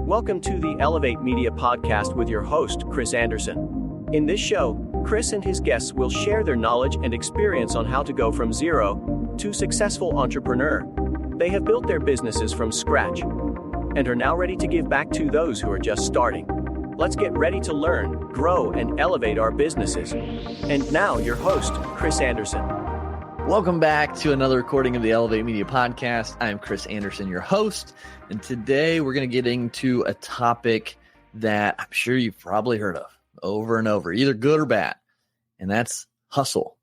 Welcome to the Elevate Media Podcast with your host, Chris Anderson. In this show, Chris and his guests will share their knowledge and experience on how to go from zero to successful entrepreneur. They have built their businesses from scratch and are now ready to give back to those who are just starting. Let's get ready to learn, grow, and elevate our businesses. And now, your host, Chris Anderson. Welcome back to another recording of the Elevate Media Podcast. I'm Chris Anderson, your host, and today we're going to get into a topic that I'm sure you've probably heard of over and over, either good or bad, and that's hustle,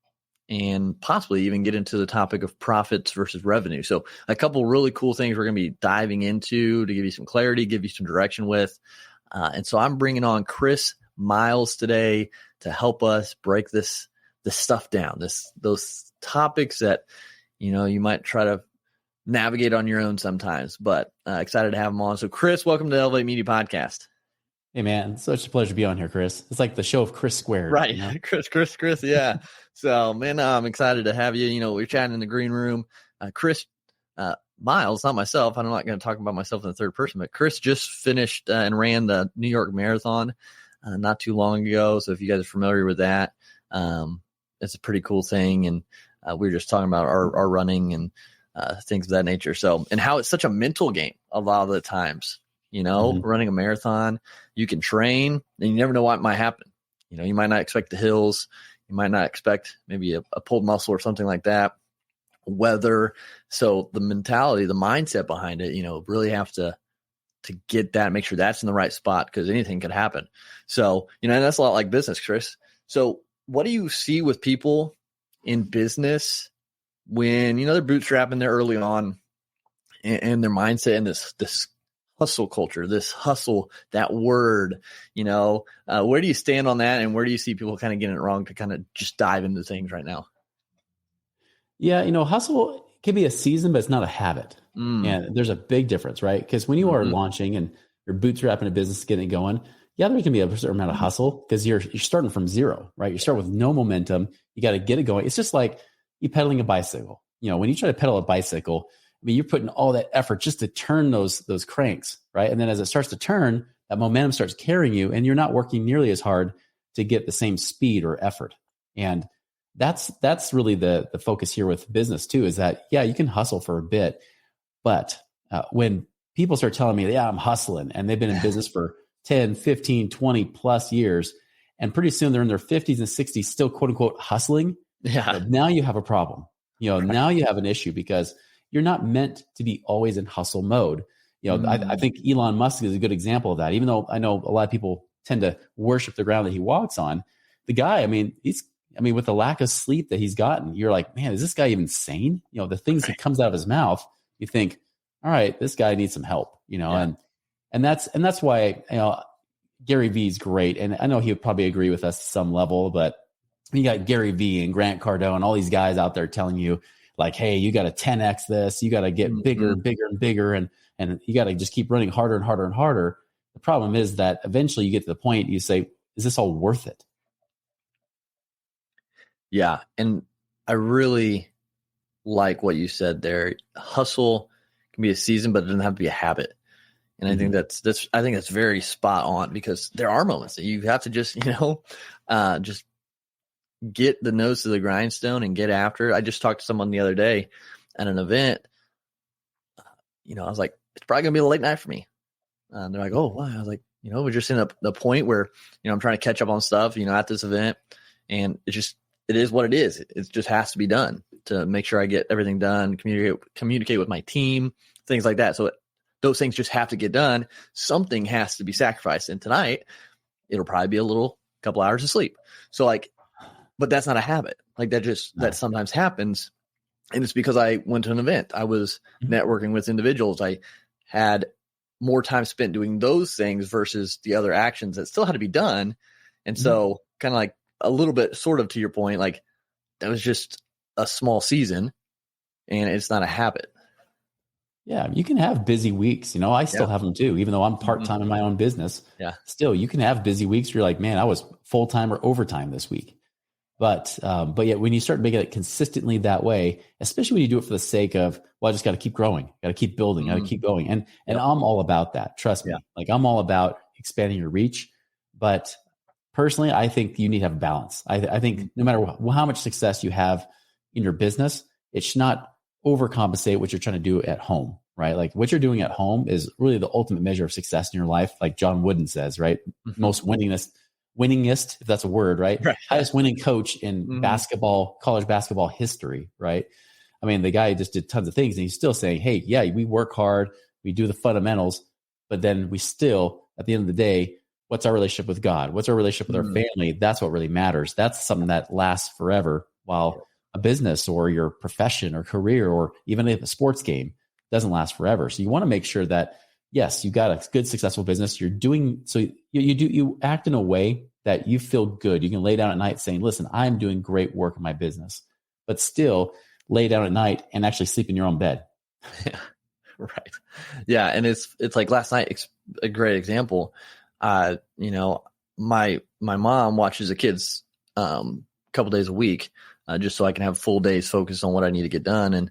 and possibly even get into the topic of profits versus revenue. So a couple really cool things we're going to be diving into to give you some clarity, give you some direction with. And so I'm bringing on Chris Miles today to help us break this stuff down, those topics that, you might try to navigate on your own sometimes, but excited to have him on. So Chris, welcome to the Elevate Media Podcast. Hey man, such a pleasure to be on here, Chris. It's like the show of Chris Squared. Right. You know? Chris. Yeah. So man, I'm excited to have you. We're chatting in the green room. Chris Miles, not myself. I'm not going to talk about myself in the third person, but Chris just finished and ran the New York Marathon not too long ago. So if you guys are familiar with that, it's a pretty cool thing. And we were just talking about our running and things of that nature. So, and how it's such a mental game a lot of the times, running a marathon, you can train and you never know what might happen. You might not expect the hills. You might not expect maybe a pulled muscle or something like that, weather. So the mentality, the mindset behind it, really have to get that, make sure that's in the right spot because anything could happen. So, and that's a lot like business, Chris. So what do you see with people in business when, they're bootstrapping there early on and their mindset and this hustle culture, this hustle, that word, where do you stand on that? And where do you see people kind of getting it wrong to kind of just dive into things right now? Yeah. Hustle can be a season, but it's not a habit. And there's a big difference, right? Because when you are launching and you're bootstrapping a business, getting it going, yeah, there can be a certain amount of hustle because you're starting from zero, right? You start with no momentum. You got to get it going. It's just like you pedaling a bicycle. When you try to pedal a bicycle, you're putting all that effort just to turn those cranks, right? And then as it starts to turn, that momentum starts carrying you, and you're not working nearly as hard to get the same speed or effort. And that's really the focus here with business too. Is that you can hustle for a bit, but when people start telling me, I'm hustling, and they've been in business for 10, 15, 20 plus years. And pretty soon they're in their 50s and 60s, still quote unquote hustling. Yeah. Now you have a problem. Right. Now you have an issue because you're not meant to be always in hustle mode. I think Elon Musk is a good example of that. Even though I know a lot of people tend to worship the ground that he walks on, the guy, with the lack of sleep that he's gotten, you're like, man, is this guy even sane? The things that comes out of his mouth, you think, all right, this guy needs some help, And that's why Gary Vee is great, and I know he would probably agree with us to some level. But you got Gary Vee and Grant Cardone and all these guys out there telling you, like, hey, you got to 10x this, you got to get bigger and bigger, and you got to just keep running harder and harder and harder. The problem is that eventually you get to the point you say, is this all worth it? Yeah, and I really like what you said there. Hustle can be a season, but it doesn't have to be a habit. And I think that's very spot on, because there are moments that you have to just, just get the nose to the grindstone and get after it. I just talked to someone the other day at an event. I was like, it's probably gonna be a late night for me. And they're like, oh, wow. I was like, we're just in the point where, I'm trying to catch up on stuff, at this event, and it is what it is. It just has to be done to make sure I get everything done, communicate with my team, things like that. So those things just have to get done. Something has to be sacrificed. And tonight, it'll probably be couple hours of sleep. So but that's not a habit. That sometimes happens. And it's because I went to an event. I was networking with individuals. I had more time spent doing those things versus the other actions that still had to be done. And so kind of like a little bit sort of to your point, like that was just a small season and it's not a habit. Yeah, you can have busy weeks. I still have them too, even though I'm part-time in my own business. Yeah. Still, you can have busy weeks where you're like, man, I was full-time or overtime this week. But yet when you start making it consistently that way, especially when you do it for the sake of, well, I just got to keep growing, got to keep building, got to keep going. And I'm all about that. Trust me. Yeah. Like I'm all about expanding your reach. But personally, I think you need to have a balance. I think no matter how much success you have in your business, it should not overcompensate what you're trying to do at home, right? Like what you're doing at home is really the ultimate measure of success in your life. Like John Wooden says, right? Most winningest, if that's a word, right? Highest winning coach in basketball, college basketball history, right? I mean, the guy just did tons of things and he's still saying, hey, yeah, we work hard, we do the fundamentals, but then we still, at the end of the day, what's our relationship with God? What's our relationship with our family? That's what really matters. That's something that lasts forever, while a business or your profession or career or even a sports game doesn't last forever. So you want to make sure that, yes, you got a good, successful business. You're doing, so you act in a way that you feel good. You can lay down at night saying, listen, I'm doing great work in my business, but still lay down at night and actually sleep in your own bed. Yeah. Right. Yeah. And it's like last night, a great example. You know, my mom watches the kids, couple days a week, just so I can have full days focused on what I need to get done. And,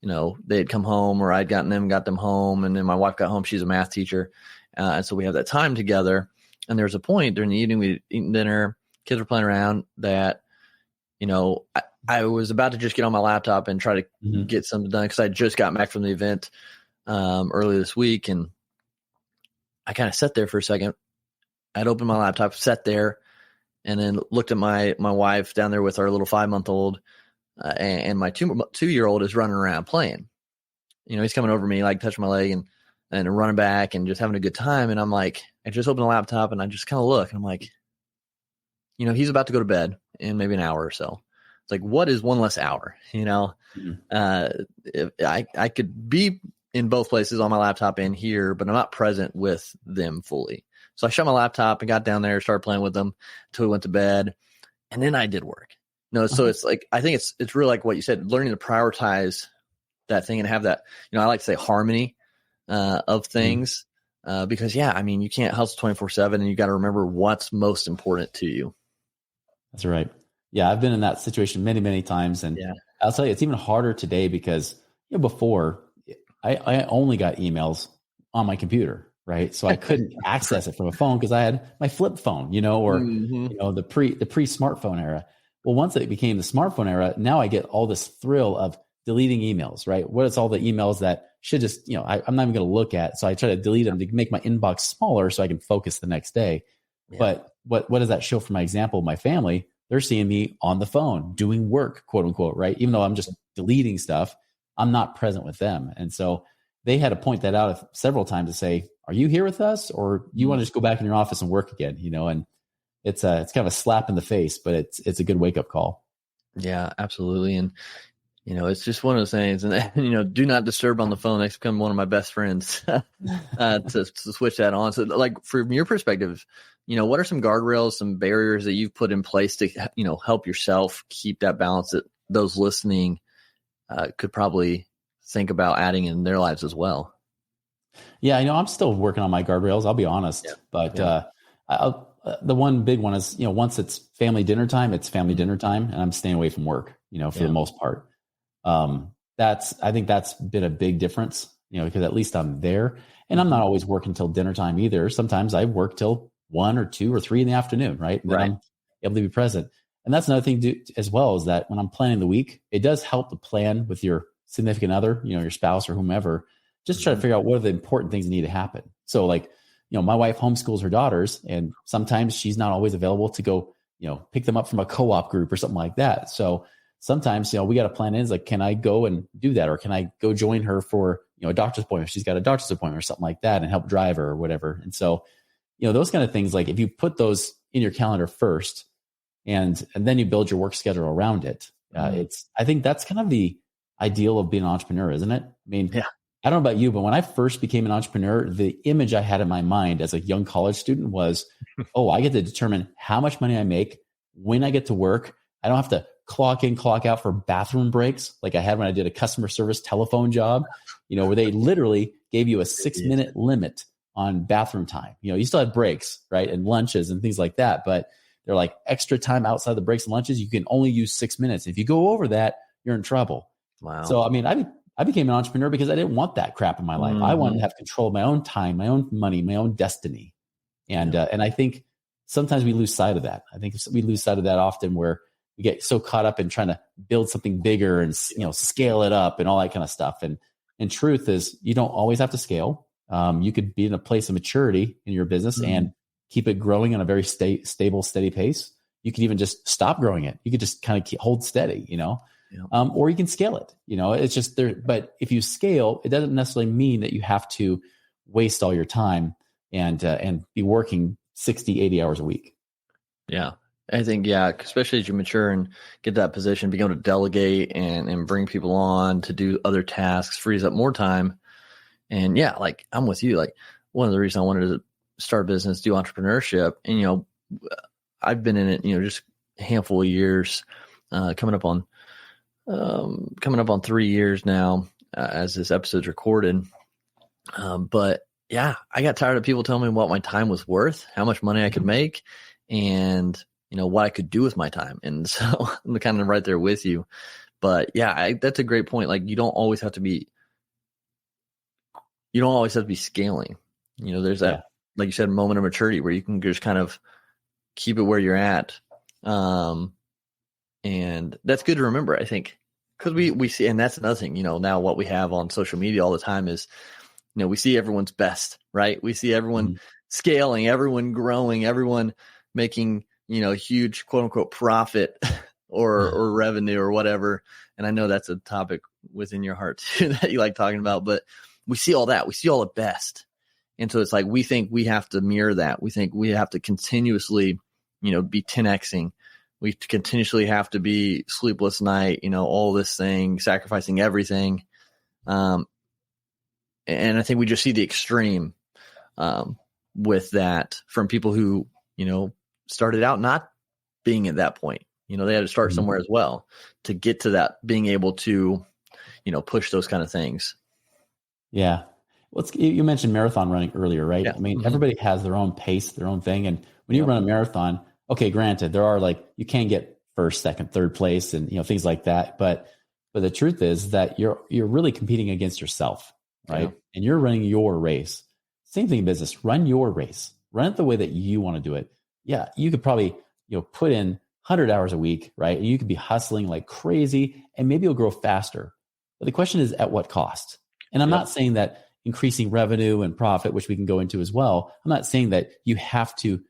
you know, they'd come home or I'd got them home. And then my wife got home. She's a math teacher. And so we have that time together. And there's a point during the evening, we eating dinner, kids were playing around, that, you know, I was about to just get on my laptop and try to get something done, because I just got back from the event early this week. And I kind of sat there for a second. I'd opened my laptop, sat there, and then looked at my wife down there with our little 5-month-old, and my 2-year-old is running around playing. You know, he's coming over me, like touching my leg and running back and just having a good time. And I'm like, I just opened the laptop and I just kind of look and I'm like, you know, he's about to go to bed in maybe an hour or so. It's like, what is one less hour? You know, if I could be in both places, on my laptop and here, but I'm not present with them fully. So I shut my laptop and got down there, started playing with them until we went to bed. And then I did work. No, so it's like, I think it's really like what you said, learning to prioritize that thing and have that, you know, I like to say harmony of things, because I mean, you can't hustle 24/7, and you got to remember what's most important to you. That's right. Yeah. I've been in that situation many, many times. And I'll tell you, it's even harder today because, you know, before I only got emails on my computer, right? So I couldn't access it from a phone because I had my flip phone, you know, or, you know, the pre-smartphone era. Well, once it became the smartphone era, now I get all this thrill of deleting emails, right? What is all the emails that should just, you know, I'm not even going to look at. So I try to delete them to make my inbox smaller so I can focus the next day. Yeah. But what does that show for my example? My family, they're seeing me on the phone doing work, quote unquote, right? Even though I'm just deleting stuff, I'm not present with them. And so they had to point that out several times to say, are you here with us, or you want to just go back in your office and work again? You know, and it's kind of a slap in the face, but it's a good wake up call. Yeah, absolutely. And, you know, it's just one of those things, and, you know, do not disturb on the phone. That's become one of my best friends to switch that on. So like, from your perspective, you know, what are some guardrails, some barriers that you've put in place to, you know, help yourself keep that balance that those listening could probably think about adding in their lives as well? Yeah, you know, I'm still working on my guardrails, I'll be honest. Yeah. But the one big one is, you know, once it's family dinner time, it's family dinner time, and I'm staying away from work, you know, for the most part. I think that's been a big difference, you know, because at least I'm there, and I'm not always working till dinner time either. Sometimes I work till 1 or 2 or 3 in the afternoon, right? Then I'm able to be present. And that's another thing as well, is that when I'm planning the week, it does help to plan with your significant other, you know, your spouse or whomever, just try to figure out what are the important things that need to happen. So like, you know, my wife homeschools her daughters, and sometimes she's not always available to go, you know, pick them up from a co-op group or something like that. So sometimes, you know, we got to plan in, like, can I go and do that? Or can I go join her for, you know, a doctor's appointment? She's got a doctor's appointment or something like that, and help drive her or whatever. And so, you know, those kind of things, like if you put those in your calendar first, and then you build your work schedule around it, I think that's kind of the ideal of being an entrepreneur, isn't it? I mean, I don't know about you, but when I first became an entrepreneur, the image I had in my mind as a young college student was, oh, I get to determine how much money I make, when I get to work. I don't have to clock in, clock out for bathroom breaks like I had when I did a customer service telephone job, you know, where they literally gave you a 6-minute limit on bathroom time. You know, you still had breaks, right? And lunches and things like that, but they're like extra time outside the breaks and lunches. You can only use 6 minutes. If you go over that, you're in trouble. Wow. So, I mean, I became an entrepreneur because I didn't want that crap in my life. I wanted to have control of my own time, my own money, my own destiny. And I think sometimes we lose sight of that. I think we lose sight of that often, where we get so caught up in trying to build something bigger and, scale it up and all that kind of stuff. And truth is, you don't always have to scale. You could be in a place of maturity in your business and keep it growing on a very stable, steady pace. You could even just stop growing it. You could just kind of hold steady, or you can scale it. It's just there. But if you scale, it doesn't necessarily mean that you have to waste all your time and be working 60, 80 hours a week. Yeah. I think, especially as you mature and get that position, being able to delegate and bring people on to do other tasks, frees up more time. And like I'm with you. Like one of the reasons I wanted to start a business, do entrepreneurship, and, I've been in it, just a handful of years, coming up on 3 years now, as this episode's recorded. But I got tired of people telling me what my time was worth, how much money I could make, and what I could do with my time. And so I'm kind of right there with you. But that's a great point. Like you don't always have to be scaling. There's that, like you said, moment of maturity where you can just kind of keep it where you're at. And that's good to remember, I think, because we see, and that's another thing, now what we have on social media all the time is, we see everyone's best, right? We see everyone scaling, everyone growing, everyone making, huge quote unquote profit or revenue or whatever. And I know that's a topic within your heart too, that you like talking about, but we see all that, we see all the best. And so it's like, we think we have to mirror that. We think we have to continuously, be 10Xing. We continuously have to be sleepless night, all this thing, sacrificing everything. And I think we just see the extreme with that from people who, started out not being at that point. They had to start somewhere as well to get to that, being able to, push those kind of things. Yeah. Well, you mentioned marathon running earlier, right? Yeah. I mean, everybody has their own pace, their own thing. And when you run a marathon, okay, granted, there are you can get first, second, third place and, things like that. But the truth is that you're really competing against yourself, right? Yeah. And you're running your race. Same thing in business. Run your race. Run it the way that you want to do it. Yeah, you could probably, put in 100 hours a week, right? And you could be hustling like crazy and maybe you'll grow faster. But the question is, at what cost? And I'm not saying that increasing revenue and profit, which we can go into as well, I'm not saying that you have to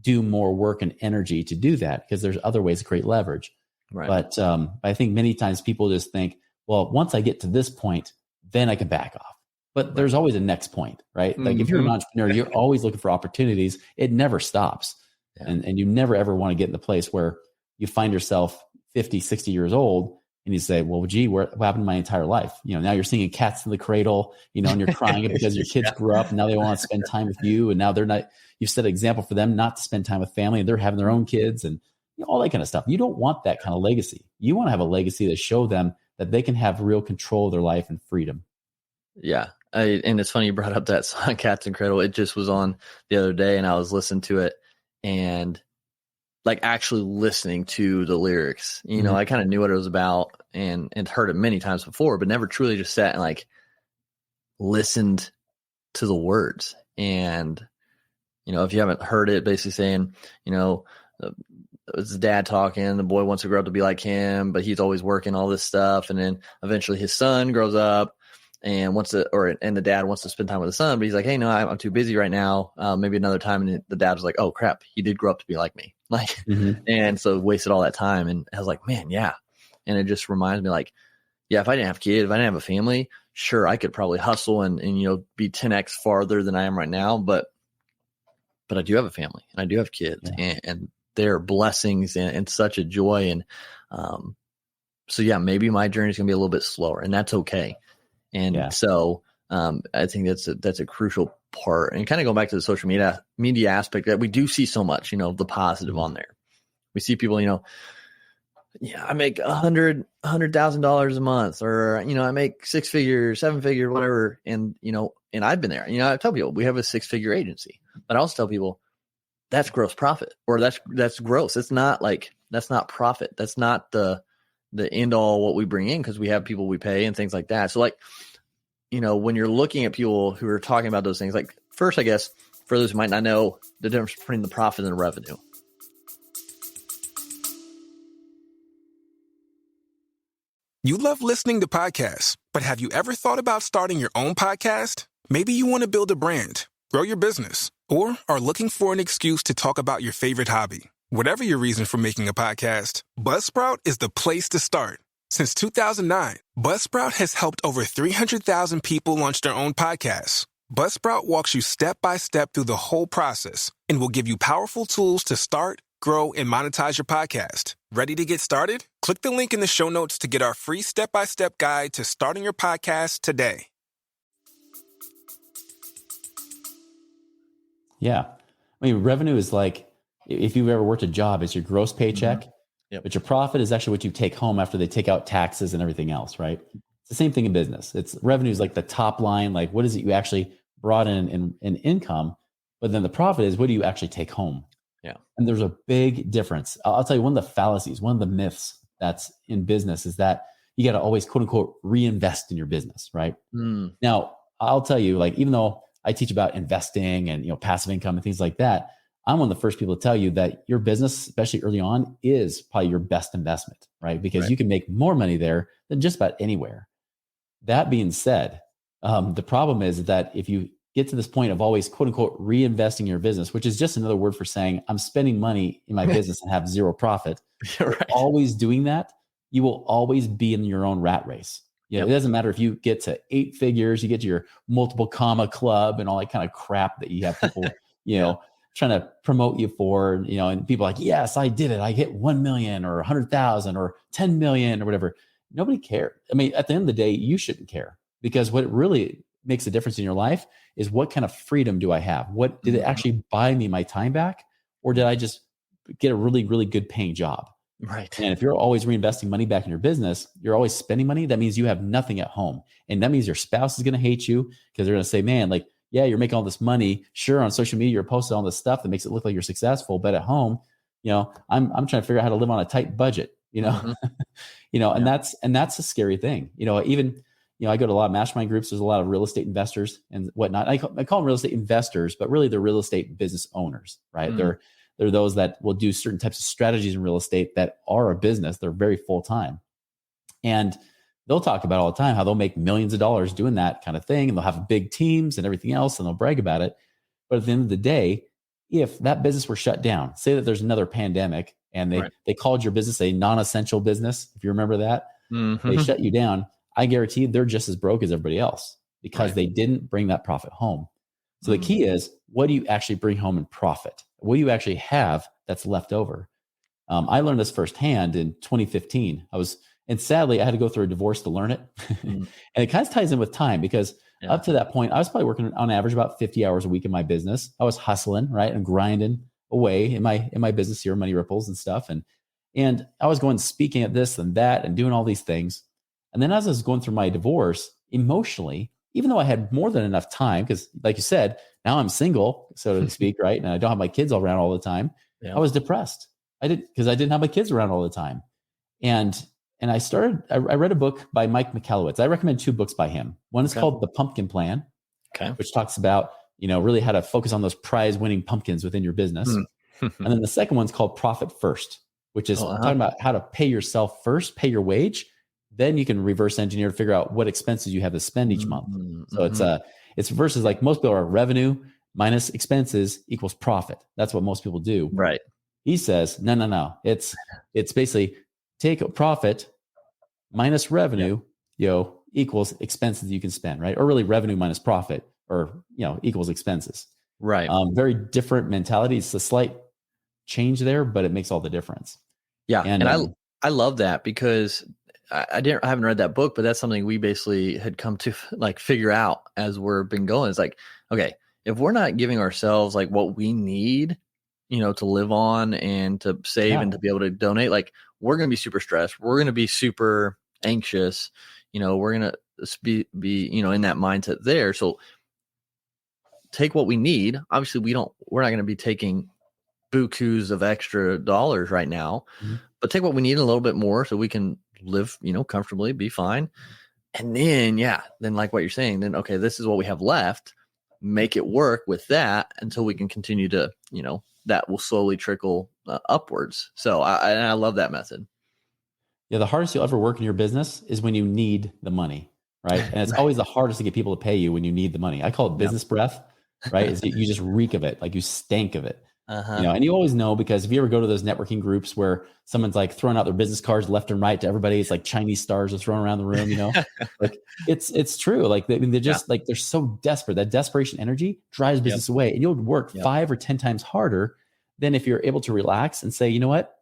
do more work and energy to do that, because there's other ways to create leverage. Right. But I think many times people just think, well, once I get to this point, then I can back off. But there's always a next point, right? Like if you're an entrepreneur, you're always looking for opportunities. It never stops. Yeah. And you never ever want to get in the place where you find yourself 50, 60 years old and you say, well, gee, what happened to my entire life? Now you're singing Cats in the Cradle, and you're crying because your kids grew up and now they want to spend time with you. And now they're not, you've set an example for them not to spend time with family and they're having their own kids and all that kind of stuff. You don't want that kind of legacy. You want to have a legacy that show them that they can have real control of their life and freedom. Yeah. And it's funny you brought up that song, Cats and Cradle. It just was on the other day and I was listening to it and actually listening to the lyrics. I kind of knew what it was about and heard it many times before, but never truly just sat and listened to the words. And, if you haven't heard it, basically saying, it's the dad talking, the boy wants to grow up to be like him, but he's always working all this stuff. And then eventually his son grows up and and the dad wants to spend time with the son, but he's like, hey, no, I'm too busy right now. Maybe another time. And the dad was like, oh crap, he did grow up to be like me. And so wasted all that time. And I was like, man, yeah. And it just reminds me if I didn't have kids, if I didn't have a family, sure, I could probably hustle and be 10X farther than I am right now. But I do have a family and I do have kids and they're blessings and such a joy. And so, maybe my journey is going to be a little bit slower and that's okay. And so I think that's a crucial part. And kind of going back to the social media aspect, that we do see so much, the positive on there. We see people, I make $100,000 a month, or, I make 6 figures, 7 figures, whatever. And, and I've been there, I tell people we have a 6-figure agency, but I also tell people that's gross profit, or that's gross. It's not like, that's not profit. That's not the end all what we bring in, because we have people we pay and things like that. So like, when you're looking at people who are talking about those things, like first, I guess for those who might not know the difference between the profit and the revenue. You love listening to podcasts, but have you ever thought about starting your own podcast? Maybe you want to build a brand, grow your business, or are looking for an excuse to talk about your favorite hobby. Whatever your reason for making a podcast, Buzzsprout is the place to start. Since 2009, Buzzsprout has helped over 300,000 people launch their own podcasts. Buzzsprout walks you step by step through the whole process and will give you powerful tools to start, grow, and monetize your podcast. Ready to get started? Click the link in the show notes to get our free step-by-step guide to starting your podcast today. Yeah. I mean, revenue is like, if you've ever worked a job, it's your gross paycheck, Mm-hmm. Yep. but your profit is actually what you take home after they take out taxes and everything else, right? It's the same thing in business. It's revenue is like the top line, like what is it you actually brought in income, but then the profit is what do you actually take home? Yeah. And there's a big difference. I'll tell you, one of the fallacies, one of the myths that's in business is that you got to always quote unquote reinvest in your business, right? Now, I'll tell you, like, even though I teach about investing and, passive income and things like that, I'm one of the first people to tell you that your business, especially early on, is probably your best investment, right? Because you can make more money there than just about anywhere. That being said, the problem is that if you get to this point of always quote unquote reinvesting your business, which is just another word for saying I'm spending money in my business and have zero profit, always doing that, you will always be in your own rat race. It doesn't matter if you get to 8 figures, you get to your multiple comma club and all that kind of crap that you have people, trying to promote you for, and people are like, yes, I did it. I hit 1 million or 100,000 or 10 million or whatever. Nobody cared. I mean, at the end of the day, you shouldn't care, because what really makes a difference in your life is what kind of freedom do I have? What did it actually buy me my time back? Or did I just get a really, really good paying job? Right. And if you're always reinvesting money back in your business, you're always spending money. That means you have nothing at home. And that means your spouse is going to hate you, because they're going to say, man, like, yeah, you're making all this money. Sure, on social media, you're posting all this stuff that makes it look like you're successful. But at home, I'm trying to figure out how to live on a tight budget, and that's a scary thing. Even, I go to a lot of mastermind groups. There's a lot of real estate investors and whatnot. I call them real estate investors, but really they're real estate business owners, right? They're those that will do certain types of strategies in real estate that are a business. They're very full-time. And they'll talk about all the time how they'll make millions of dollars doing that kind of thing. And they'll have big teams and everything else, and they'll brag about it. But at the end of the day, if that business were shut down, say that there's another pandemic and they called your business a non-essential business, if you remember that, they shut you down, I guarantee they're just as broke as everybody else, because they didn't bring that profit home. So the key is, what do you actually bring home in profit? What do you actually have that's left over? I learned this firsthand in 2015. And sadly, I had to go through a divorce to learn it. And it kind of ties in with time, because up to that point, I was probably working on average about 50 hours a week in my business. I was hustling, right? And grinding away in my business here, Money Ripples and stuff. And I was going speaking at this and that and doing all these things. And then as I was going through my divorce, emotionally, even though I had more than enough time, because like you said, now I'm single, so to speak, right? And I don't have my kids all around all the time. I was depressed. Because I didn't have my kids around all the time. And I read a book by Mike Michalowicz. I recommend 2 books by him. One is called The Pumpkin Plan, which talks about, really how to focus on those prize winning pumpkins within your business. And then the second one's called Profit First, which is talking about how to pay yourself first, pay your wage. Then you can reverse engineer to figure out what expenses you have to spend each month. So it's versus, like, most people are revenue minus expenses equals profit. That's what most people do. Right. He says, no. It's basically take a profit minus revenue, equals expenses you can spend, right? Or really revenue minus profit, or, equals expenses. Right. Very different mentality. It's a slight change there, but it makes all the difference. Yeah. And I love that, because I haven't read that book, but that's something we basically had come to like figure out as we've been going. It's like, okay, if we're not giving ourselves like what we need, to live on and to save and to be able to donate, like, we're going to be super stressed. We're going to be super anxious. We're going to be, in that mindset there. So take what we need. Obviously we're not going to be taking bukus of extra dollars right now, but take what we need a little bit more so we can live, comfortably, be fine. And then, then like what you're saying, then, okay, this is what we have left, make it work with that until we can continue to, that will slowly trickle upwards. So I love that method. Yeah. The hardest you'll ever work in your business is when you need the money, right? And it's always the hardest to get people to pay you when you need the money. I call it business breath, right? Is you just reek of it, like you stank of it. And you always know, because if you ever go to those networking groups where someone's like throwing out their business cards left and right to everybody, it's like Chinese stars are thrown around the room, like it's true. Like they're just like, they're so desperate. That desperation energy drives business away, and you'll work 5 or 10 times harder than if you're able to relax and say, you know what,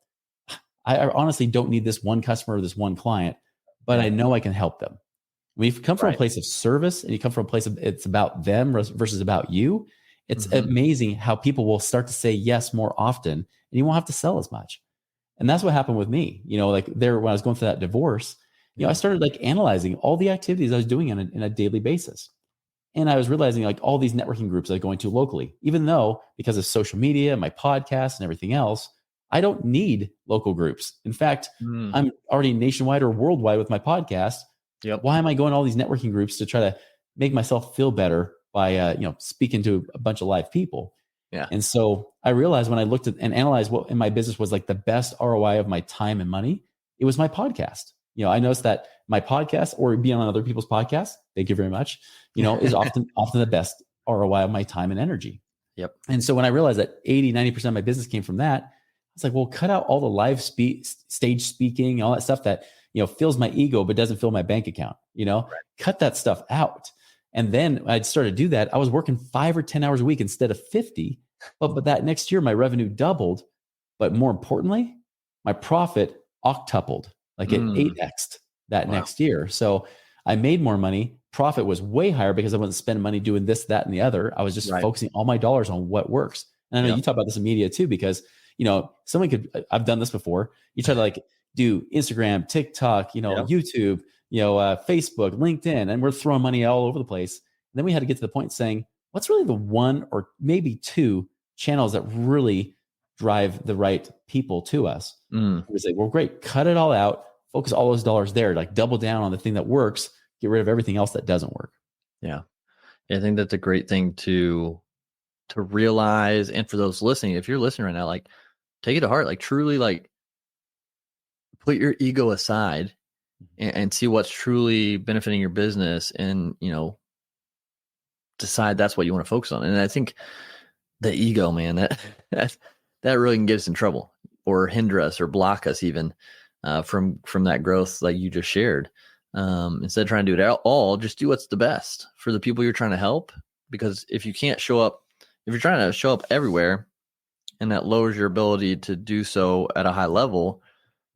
I honestly don't need this one customer or this one client, but I know I can help them. When you come from a place of service and you come from a place of it's about them versus about you, it's amazing how people will start to say yes more often, and you won't have to sell as much. And that's what happened with me. Like when I was going through that divorce, I started like analyzing all the activities I was doing in a daily basis. And I was realizing like all these networking groups I was going to locally, even though because of social media, my podcast and everything else, I don't need local groups. In fact, I'm already nationwide or worldwide with my podcast. Why am I going to all these networking groups to try to make myself feel better by speaking to a bunch of live people? And so I realized when I looked at and analyzed what in my business was like the best ROI of my time and money, it was my podcast. I noticed that my podcast, or being on other people's podcasts, thank you very much, is often the best ROI of my time and energy. And so when I realized that 80-90% of my business came from that, I was like, well, cut out all the live stage speaking, all that stuff that, fills my ego, but doesn't fill my bank account, cut that stuff out. And then I started to do that. I was working 5 or 10 hours a week instead of 50, but that next year, my revenue doubled. But more importantly, my profit octupled, like it 8x'd that next year. So I made more money. Profit was way higher because I wasn't spending money doing this, that, and the other. I was just focusing all my dollars on what works. And I know you talk about this in media too, because, someone could, I've done this before. You try to like do Instagram, TikTok, YouTube, Facebook, LinkedIn, and we're throwing money all over the place. And then we had to get to the point saying, what's really the one or maybe 2 channels that really drive the right people to us? We say, well, great, cut it all out, focus all those dollars there, like double down on the thing that works, get rid of everything else that doesn't work. I think that's a great thing to realize. And for those listening, if you're listening right now, like take it to heart, like truly like put your ego aside and see what's truly benefiting your business, and, decide that's what you want to focus on. And I think the ego, man, that really can get us in trouble or hinder us or block us even from that growth like you just shared. Instead of trying to do it all, just do what's the best for the people you're trying to help. Because if you can't show up, if you're trying to show up everywhere, and that lowers your ability to do so at a high level,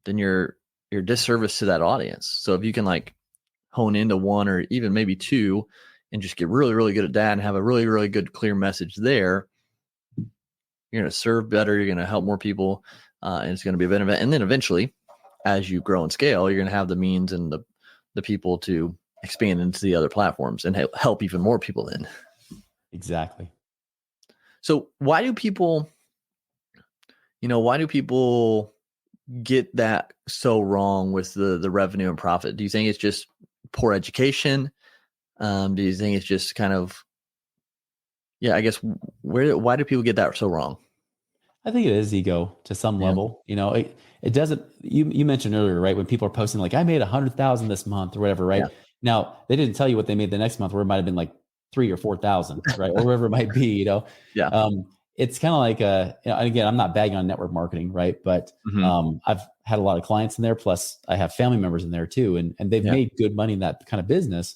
then you're disservice to that audience. So if you can like hone into 1 or even maybe 2 and just get really, really good at that and have a really, really good, clear message there, you're going to serve better. You're going to help more people. And it's going to be a benefit. And then eventually, as you grow and scale, you're going to have the means and the people to expand into the other platforms and help even more people then. Exactly. So why do people get that so wrong with the revenue and profit? Do you think it's just poor education? Do you think it's just kind of, I guess why do people get that so wrong? I think it is ego to some level. It doesn't, you mentioned earlier, right? When people are posting like, I made 100,000 this month or whatever, right? Now they didn't tell you what they made the next month, where it might've been like 3,000 or 4,000, right? Or whatever it might be, it's kind of like again, I'm not bagging on network marketing, right? But I've had a lot of clients in there, plus I have family members in there too. And they've made good money in that kind of business,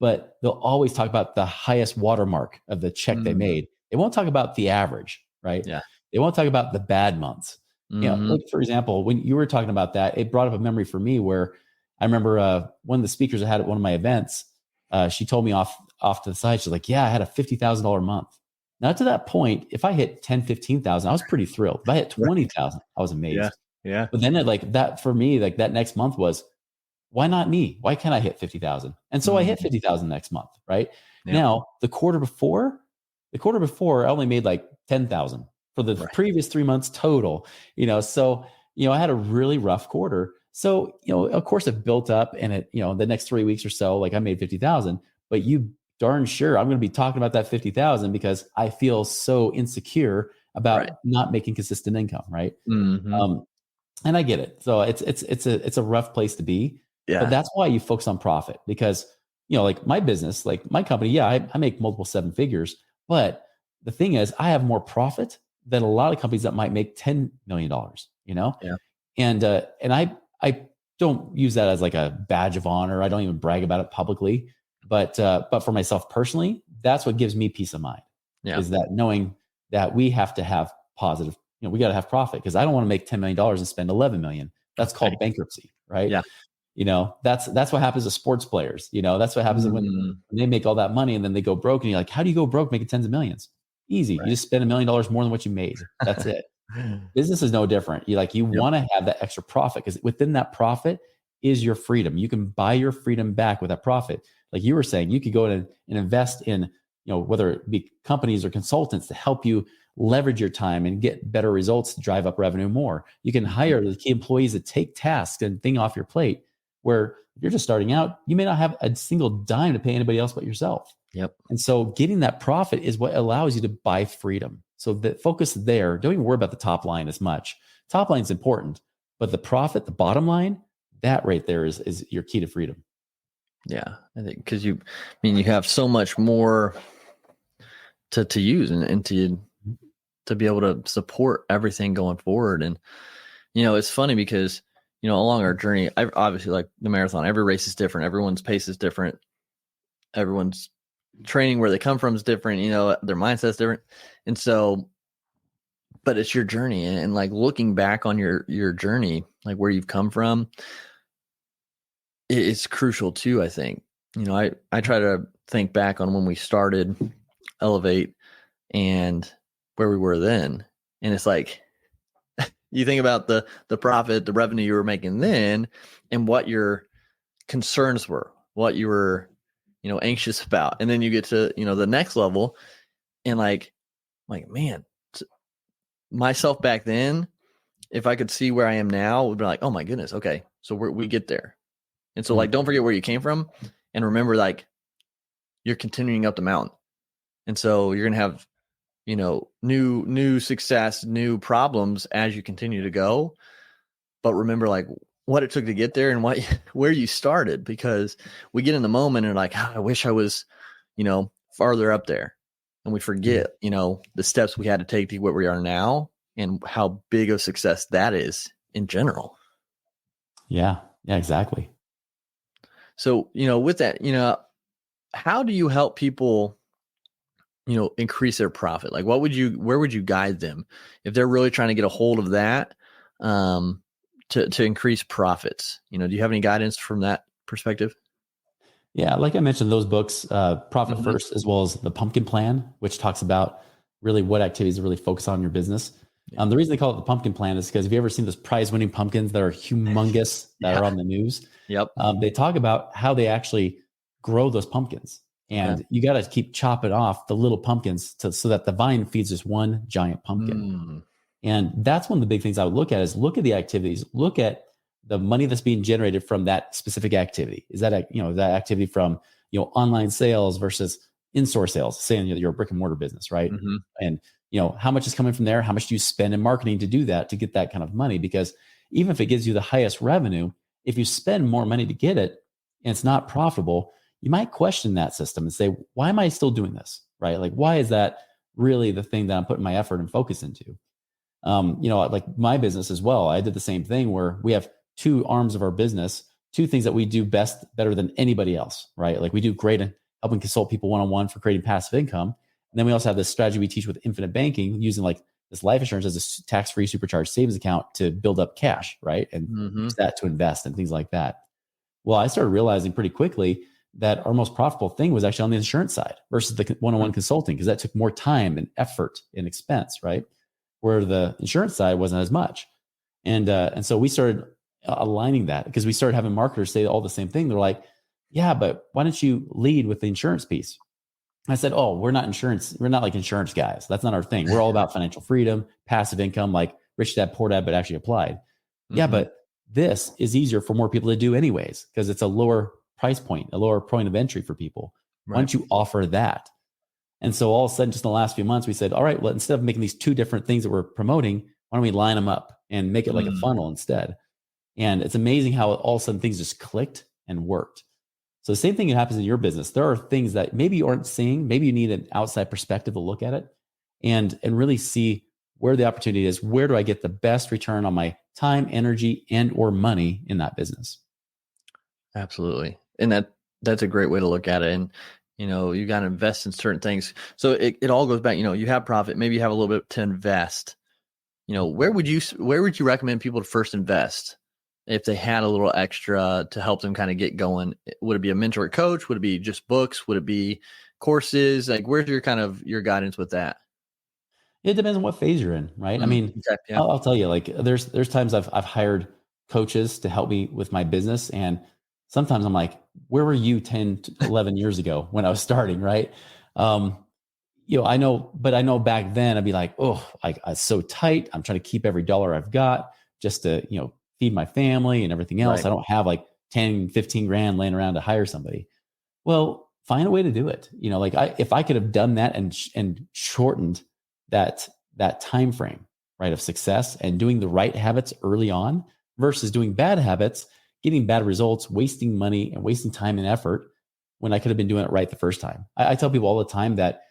but they'll always talk about the highest watermark of the check they made. They won't talk about the average, right? They won't talk about the bad months. Like for example, when you were talking about that, it brought up a memory for me where I remember one of the speakers I had at one of my events, she told me off to the side, she's like, I had a $50,000 month. Now to that point, if I hit 10, 15,000, I was pretty thrilled. If I hit 20,000, I was amazed. But then like that for me, like that next month was, why not me? Why can't I hit 50,000? And so I hit 50,000 next month, right? Now the quarter before I only made like 10,000. for the previous 3 months total, so, I had a really rough quarter. So, of course it built up, and it, the next 3 weeks or so, like I made 50,000, but you darn sure I'm going to be talking about that 50,000 because I feel so insecure about not making consistent income. Right. Mm-hmm. And I get it. So it's a rough place to be, but that's why you focus on profit, because, like my business, like my company, I make multiple seven figures, but the thing is I have more profit than a lot of companies that might make $10 million, Yeah. and I don't use that as like a badge of honor. I don't even brag about it publicly, but for myself personally, that's what gives me peace of mind. Is that knowing that we have to have positive, we got to have profit, because I don't want to make $10 million and spend 11 million. That's called bankruptcy, right? Yeah. That's what happens to sports players. That's what happens when they make all that money and then they go broke, and you're like, how do you go broke making tens of millions? Easy. You just spend $1 million more than what you made. That's it. Business is no different. You want to have that extra profit, because within that profit is your freedom. You can buy your freedom back with that profit. Like you were saying, you could go in and invest in, whether it be companies or consultants to help you leverage your time and get better results to drive up revenue more. You can hire the key employees that take tasks and thing off your plate, where if you're just starting out, you may not have a single dime to pay anybody else but yourself. Yep. And so getting that profit is what allows you to buy freedom. So the focus there, don't even worry about the top line as much. Top line is important, but the profit, the bottom line, that right there is your key to freedom. Yeah. I think because you have so much more to use and to be able to support everything going forward. And, it's funny because, along our journey, I obviously, like the marathon, every race is different. Everyone's pace is different. Everyone's training, where they come from, is different. Their mindset's different. And so, but it's your journey, and like looking back on your journey, like where you've come from, it's crucial too. I think, I try to think back on when we started Elevate and where we were then. And it's like, you think about the profit, the revenue you were making then, and what your concerns were, what you were, anxious about. And then you get to, the next level, and like, man, myself back then, if I could see where I am now, would be like, oh my goodness. Okay. So we get there. And so like, don't forget where you came from, and remember, like, you're continuing up the mountain. And so you're going to have, new success, new problems as you continue to go. But remember, like, what it took to get there and where you started, because we get in the moment and like, I wish I was, farther up there. And we forget, the steps we had to take to where we are now and how big of success that is in general. Yeah, exactly. So, with that, how do you help people, increase their profit? Like, where would you guide them if they're really trying to get a hold of that, to increase profits? Do you have any guidance from that perspective? Yeah. Like I mentioned, those books, Profit First, as well as the Pumpkin Plan, which talks about really what activities to really focus on in your business. The reason they call it the Pumpkin Plan is because, have you ever seen those prize winning pumpkins that are humongous that are on the news? Yep. They talk about how they actually grow those pumpkins. And you got to keep chopping off the little pumpkins so that the vine feeds this one giant pumpkin. And that's one of the big things I would look at, is look at the activities, look at the money that's being generated from that specific activity. Is that, that activity from, online sales versus in-store sales, saying you're a brick and mortar business, right? And, how much is coming from there? How much do you spend in marketing to do that, to get that kind of money? Because even if it gives you the highest revenue, if you spend more money to get it and it's not profitable, you might question that system and say, why am I still doing this? Right? Like, why is that really the thing that I'm putting my effort and focus into? Like my business as well, I did the same thing, where we have two arms of our business, two things that we do better than anybody else, right? Like we do great in helping consult people one-on-one for creating passive income. And then we also have this strategy we teach with infinite banking, using like this life insurance as a tax-free supercharged savings account to build up cash, right? And use that to invest and things like that. Well, I started realizing pretty quickly that our most profitable thing was actually on the insurance side versus the one-on-one consulting, because that took more time and effort and expense, right? Where the insurance side wasn't as much. And so we started aligning that, because we started having marketers say all the same thing. They're like, yeah, but why don't you lead with the insurance piece? I said, oh, we're not insurance. We're not like insurance guys. That's not our thing. We're all about financial freedom, passive income, like Rich Dad, Poor Dad, but actually applied. Yeah, but this is easier for more people to do anyways, because it's a lower price point, a lower point of entry for people. Why don't you offer that? And so all of a sudden, just in the last few months, we said, all right, well, instead of making these two different things that we're promoting, why don't we line them up and make it like a funnel instead? And it's amazing how all of a sudden things just clicked and worked. So the same thing that happens in your business. There are things that maybe you aren't seeing. Maybe you need an outside perspective to look at it and really see where the opportunity is. Where do I get the best return on my time, energy, and or money in that business? Absolutely. And that's a great way to look at it. And, you got to invest in certain things. So it all goes back, you have profit, maybe you have a little bit to invest. Where would you recommend people to first invest if they had a little extra to help them kind of get going? Would it be a mentor coach? Would it be just books? Would it be courses? Like, where's your guidance with that? It depends on what phase you're in, right? I mean, I'll tell you, like there's times I've hired coaches to help me with my business. And sometimes I'm like, where were you 10 to 11 years ago when I was starting, right? I know back then I'd be like, oh, I'm so tight. I'm trying to keep every dollar I've got just to, feed my family and everything else. Right. I don't have like 10, 15 grand laying around to hire somebody. Well, find a way to do it. If I could have done that and shortened that time frame, right, of success and doing the right habits early on versus doing bad habits, getting bad results, wasting money and wasting time and effort when I could have been doing it right the first time. I tell people all the time that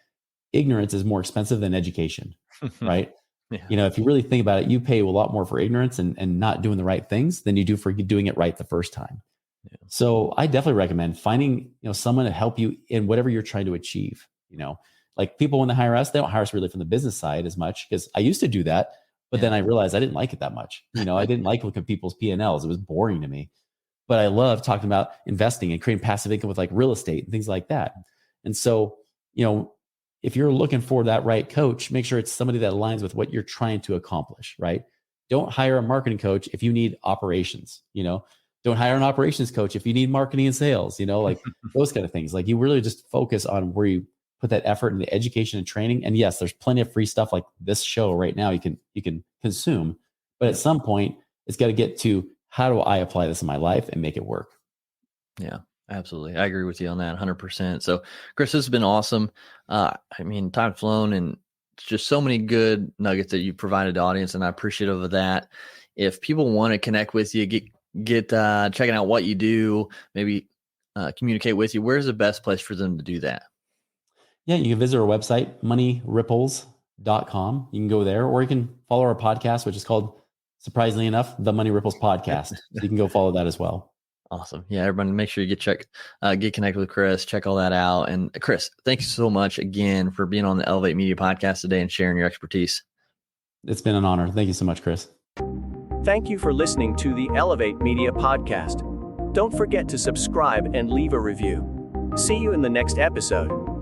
ignorance is more expensive than education, right? Yeah. If you really think about it, you pay a lot more for ignorance and not doing the right things than you do for doing it right the first time. Yeah. So I definitely recommend finding, someone to help you in whatever you're trying to achieve. Like people when they hire us, they don't hire us really from the business side as much because I used to do that, but then I realized I didn't like it that much. I didn't like looking at people's P&Ls. It was boring to me. But I love talking about investing and creating passive income with like real estate and things like that. And so, if you're looking for that right coach, make sure it's somebody that aligns with what you're trying to accomplish, right? Don't hire a marketing coach if you need operations, don't hire an operations coach if you need marketing and sales, like those kind of things. Like you really just focus on where you put that effort in the education and training. And yes, there's plenty of free stuff like this show right now you can consume, but at some point it's got to get to how do I apply this in my life and make it work? Yeah. Absolutely. I agree with you on that 100%. So Chris, this has been awesome. Time's flown and it's just so many good nuggets that you've provided the audience and I'm appreciative of that. If people want to connect with you, get checking out what you do, maybe communicate with you, where's the best place for them to do that? Yeah, you can visit our website, moneyripples.com. You can go there or you can follow our podcast, which is called, surprisingly enough, the Money Ripples Podcast. So you can go follow that as well. Awesome. Yeah, everybody make sure you get connected with Chris, check all that out. And Chris, thank you so much again for being on the Elevate Media podcast today and sharing your expertise. It's been an honor. Thank you so much, Chris. Thank you for listening to the Elevate Media podcast. Don't forget to subscribe and leave a review. See you in the next episode.